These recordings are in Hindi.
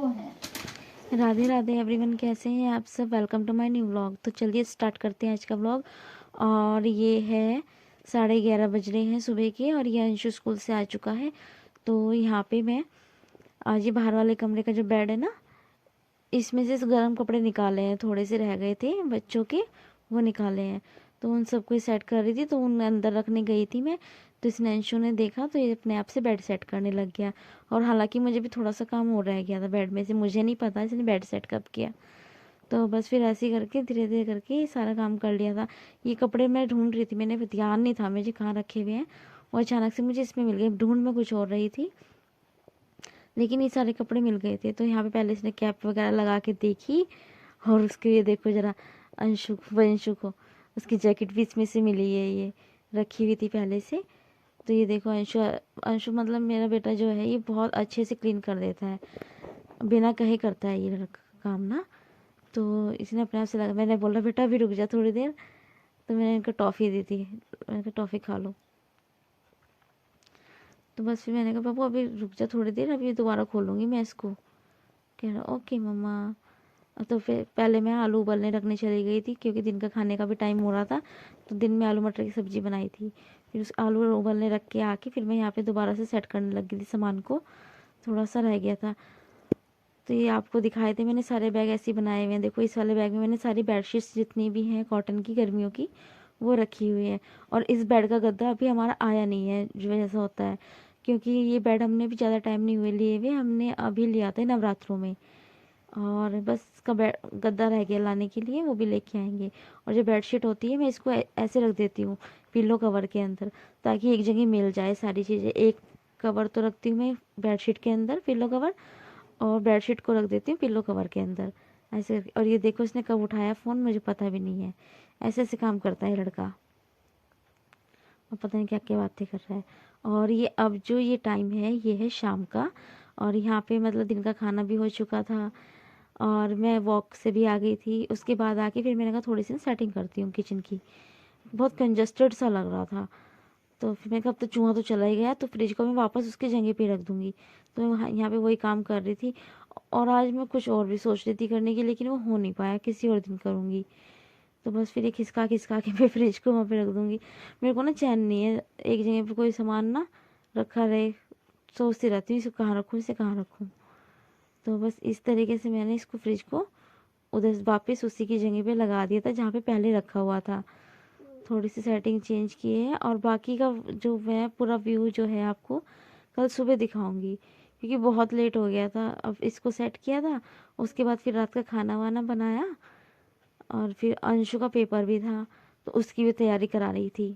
वो है। राधे राधे एवरीवन, कैसे हैं आप सब। Welcome to my new vlog. तो चलिए स्टार्ट करते हैं आज का व्लॉग। और ये है 11:30 बज रहे हैं सुबह के, और ये अंशु स्कूल से आ चुका है। तो यहाँ पे मैं आज ये बाहर वाले कमरे का जो बेड है ना, इसमें से गर्म कपड़े निकाले हैं, थोड़े से रह गए थे बच्चों के, वो निकाले हैं। तो उन सबको सेट कर रही थी, तो उन अंदर रखने गई थी मैं। तो इसने अंशु ने देखा तो ये अपने आप से बेड सेट करने लग गया। और हालांकि मुझे भी थोड़ा सा काम हो रह गया था बेड में से, मुझे नहीं पता इसने बेड सेट कब किया। तो बस फिर ऐसे ही करके धीरे धीरे करके ये सारा काम कर लिया था। ये कपड़े मैं ढूंढ रही थी, मैंने ध्यान नहीं था मुझे कहाँ रखे हुए हैं, और अचानक से मुझे इसमें मिल गए। ढूंढ में कुछ और रही थी, लेकिन ये सारे कपड़े मिल गए थे। तो यहाँ पे पहले इसने कैप वगैरह लगा के देखी, और उसके ये देखो जरा, वंशु को उसकी जैकेट भी इसमें से मिली है, ये रखी हुई थी पहले से। तो ये देखो अंशु, अंशु मतलब मेरा बेटा जो है, ये बहुत अच्छे से क्लीन कर देता है, बिना कहे करता है ये काम ना। तो इसने अपने आप से लगा, मैंने बोला बेटा अभी रुक जा थोड़ी देर। तो मैंने इनको टॉफ़ी दी थी, मैंने कहा टॉफ़ी खा लो। तो बस फिर मैंने कहा बाबू अभी रुक जा थोड़ी देर, अभी दोबारा खोलूँगी मैं इसको। कह रहा ओके मम्मा। तो फिर पहले मैं आलू उबलने रखने चली गई थी, क्योंकि दिन का खाने का भी टाइम हो रहा था। तो दिन में आलू मटर की सब्ज़ी बनाई थी, फिर उस आलू उबलने रख के आके फिर मैं यहाँ पे दोबारा से सेट करने लग गई थी सामान को, थोड़ा सा रह गया था। तो ये आपको दिखाए थे मैंने, सारे बैग ऐसे ही बनाए हुए हैं। देखो इस वाले बैग में मैंने सारी बेडशीट्स जितनी भी हैं कॉटन की गर्मियों की, वो रखी हुई है। और इस बेड का गद्दा अभी हमारा आया नहीं है, जो ऐसा होता है, क्योंकि ये बेड हमने भी ज़्यादा टाइम नहीं हुए लिए हुए, हमने अभी लिया था नवरात्रों में। और बस इसका गद्दा रह गया लाने के लिए, वो भी लेके आएंगे। और जो बेडशीट होती है मैं इसको ऐसे रख देती हूँ पिल्लो कवर के अंदर, ताकि एक जगह मिल जाए सारी चीज़ें। एक कवर तो रखती हूँ मैं बेडशीट के अंदर, पिल्लो कवर, और बेडशीट को रख देती हूँ पिल्लो कवर के अंदर, ऐसे। और ये देखो इसने कब उठाया फ़ोन मुझे पता भी नहीं है, ऐसे ऐसे काम करता है लड़का, और पता नहीं क्या क्या बातें कर रहा है। और ये अब जो ये टाइम है, ये है शाम का। और यहाँ पे मतलब दिन का खाना भी हो चुका था, और मैं वॉक से भी आ गई थी। उसके बाद आके फिर मैंने कहा थोड़ी सी सेटिंग करती हूँ किचन की, बहुत कंजस्टेड सा लग रहा था। तो फिर मैंने कहा अब तो चूहा तो चला ही गया, तो फ्रिज को मैं वापस उसकी जगह पे रख दूँगी। तो मैं यहाँ पे वही काम कर रही थी। और आज मैं कुछ और भी सोच रही थी करने की, लेकिन वो हो नहीं पाया, किसी और दिन करूँगी। तो बस फिर ये खिसका खिसका के मैं फ्रिज को वहाँ पे रख दूँगी। मेरे को ना चैन नहीं है, एक जगह पे कोई सामान ना रखा रहे, सोचती रहती हूँ इसे कहाँ रखूँ, इसे कहाँ रखूँ। तो बस इस तरीके से मैंने इसको फ्रिज को उधर वापस उसी की जगह पे लगा दिया था जहाँ पे पहले रखा हुआ था। थोड़ी सी सेटिंग चेंज की है, और बाकी का जो मैं पूरा व्यू जो है आपको कल सुबह दिखाऊंगी, क्योंकि बहुत लेट हो गया था। अब इसको सेट किया था, उसके बाद फिर रात का खाना वाना बनाया, और फिर अंशु का पेपर भी था, तो उसकी भी तैयारी करा रही थी।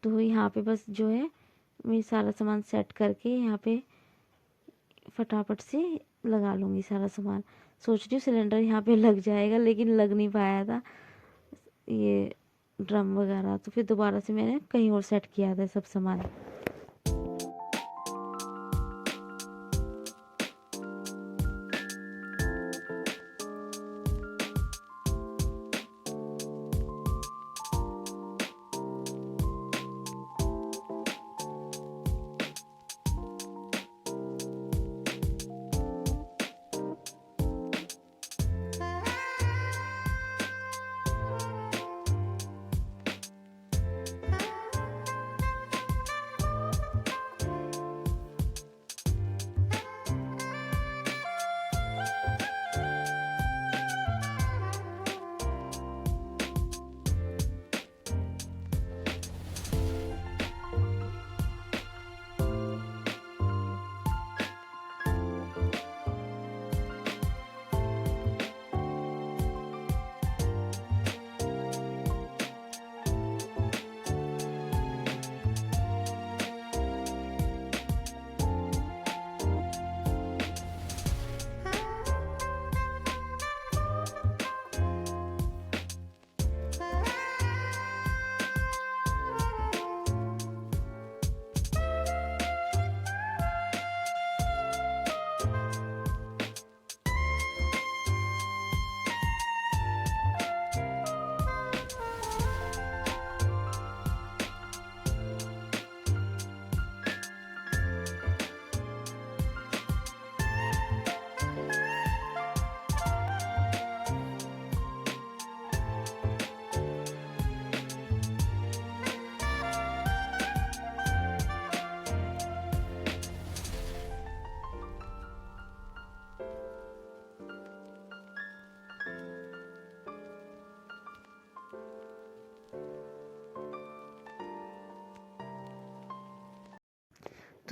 तो यहाँ पे बस जो है मैं सारा सामान सेट करके यहाँ पे फटाफट से लगा लूँगी सारा सामान। सोच रही हूँ सिलेंडर यहाँ पे लग जाएगा, लेकिन लग नहीं पाया था ये ड्रम वगैरह। तो फिर दोबारा से मैंने कहीं और सेट किया था सब सामान।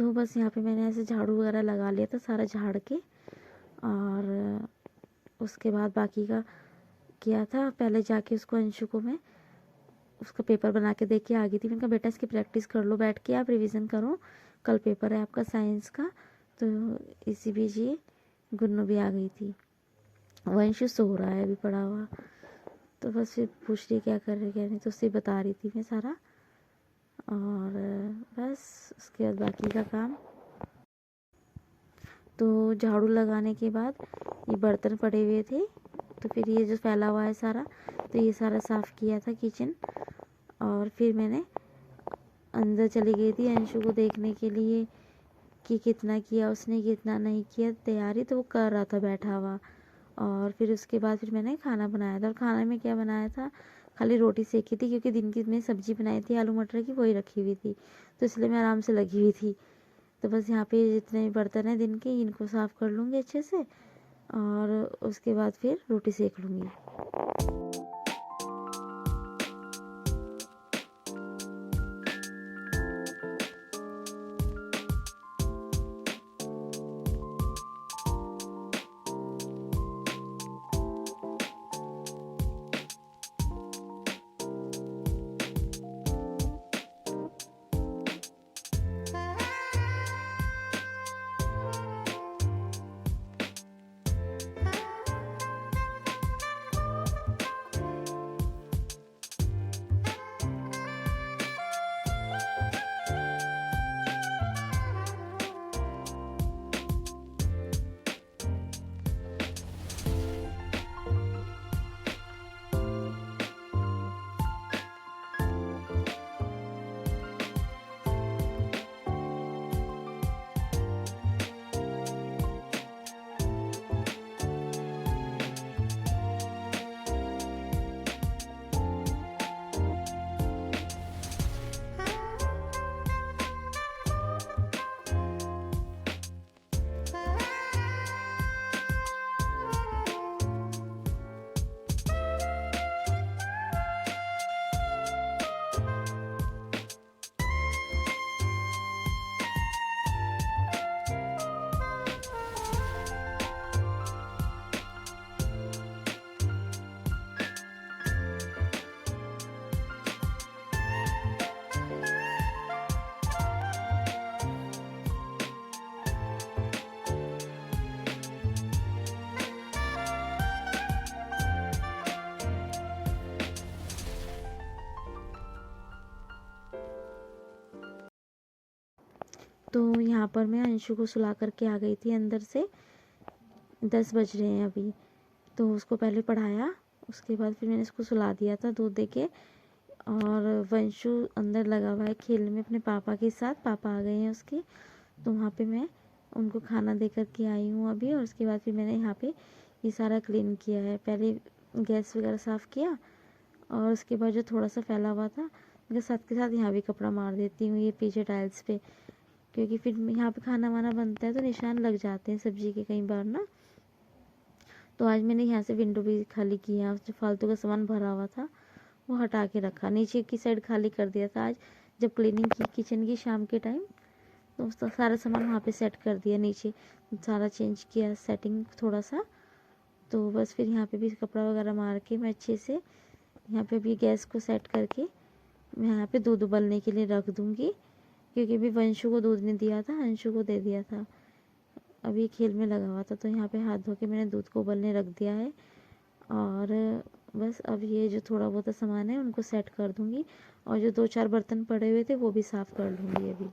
तो बस यहाँ पे मैंने ऐसे झाड़ू वगैरह लगा लिया था सारा झाड़ के, और उसके बाद बाकी का किया था। पहले जाके उसको अंशु को मैं उसका पेपर बना के दे के आ गई थी। मैंने कहा बेटा इसकी प्रैक्टिस कर लो बैठ के, आप रिवीजन करो, कल पेपर है आपका साइंस का। तो इसी बीच ये गुन्नू भी आ गई थी। वंशु सो रहा है अभी पड़ा हुआ। तो बस फिर पूछ रही क्या कर रही क्या नहीं, तो उससे बता रही थी मैं सारा। और बस उसके बाद बाकी का काम। तो झाड़ू लगाने के बाद ये बर्तन पड़े हुए थे, तो फिर ये जो फैला हुआ है सारा, तो ये सारा साफ़ किया था किचन। और फिर मैंने अंदर चली गई थी अंशु को देखने के लिए कि कितना किया उसने, कितना नहीं किया तैयारी। तो वो कर रहा था बैठा हुआ। और फिर उसके बाद फिर मैंने खाना बनाया था। और खाने में क्या बनाया था, खाली रोटी सेकी थी, क्योंकि दिन की मैं सब्जी बनाई थी आलू मटर की, वही रखी हुई थी, तो इसलिए मैं आराम से लगी हुई थी। तो बस यहाँ पे जितने बर्तन हैं दिन के, इनको साफ़ कर लूँगी अच्छे से, और उसके बाद फिर रोटी सेक लूँगी। तो यहाँ पर मैं अंशु को सुला करके आ गई थी अंदर से। 10 बज रहे हैं अभी। तो उसको पहले पढ़ाया, उसके बाद फिर मैंने इसको सुला दिया था दूध दे के। और वंशु अंदर लगा हुआ है खेलने में अपने पापा के साथ, पापा आ गए हैं उसके। तो वहाँ पे मैं उनको खाना दे कर के आई हूँ अभी। और उसके बाद फिर मैंने यहाँ पे ये सारा क्लीन किया है। पहले गैस वगैरह साफ़ किया, और उसके बाद जो थोड़ा सा फैला हुआ था, मैं साथ के साथ यहाँ भी कपड़ा मार देती हूँ ये पीछे टाइल्स पे, क्योंकि फिर यहाँ पे खाना वाना बनता है तो निशान लग जाते हैं सब्जी के कई बार ना। तो आज मैंने यहाँ से विंडो भी खाली किया, जो फालतू का सामान भरा हुआ था वो हटा के रखा, नीचे की साइड खाली कर दिया था आज जब क्लीनिंग की किचन की शाम के टाइम। तो उसका सारा सामान वहाँ पे सेट कर दिया, नीचे सारा चेंज किया सेटिंग थोड़ा सा। तो बस फिर यहाँ पे भी कपड़ा वगैरह मार के मैं अच्छे से यहाँ पे भी गैस को सेट करके मैं यहाँ पे दूध उबलने के लिए रख दूँगी, क्योंकि अभी वंशु को दूध नहीं दिया था, अंशु को दे दिया था। अभी खेल में लगा हुआ था, तो यहाँ पे हाथ धो के मैंने दूध को उबलने रख दिया है। और बस अब ये जो थोड़ा बहुत सामान है उनको सेट कर दूँगी, और जो 2-4 बर्तन पड़े हुए थे वो भी साफ़ कर लूँगी अभी।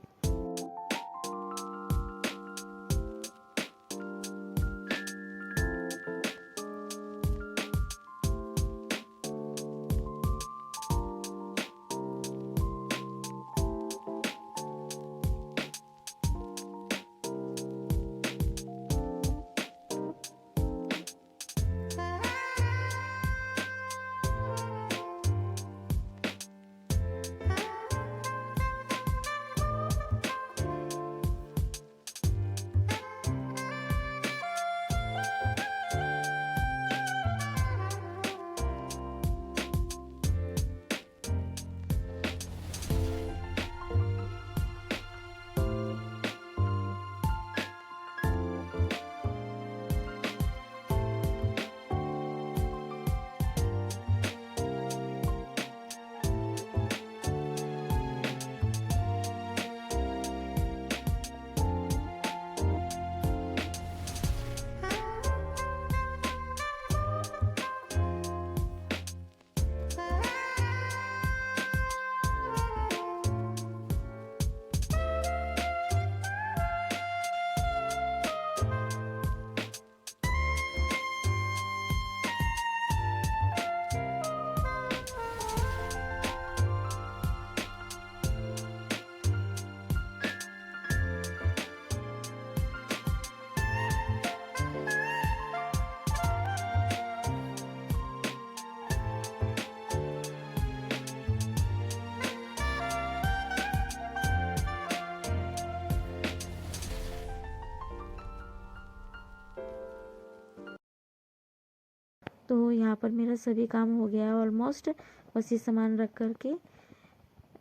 तो यहाँ पर मेरा सभी काम हो गया है ऑलमोस्ट। बस ये सामान रख कर के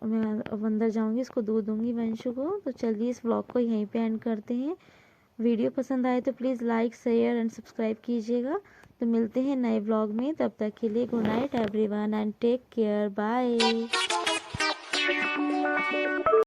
मैं अब अंदर जाऊँगी, इसको दूध दूँगी वंशु को। तो चलिए इस व्लॉग को यहीं पे एंड करते हैं। वीडियो पसंद आए तो please like share and subscribe कीजिएगा। तो मिलते हैं नए व्लॉग में, तब तक के लिए good night everyone and take care, bye.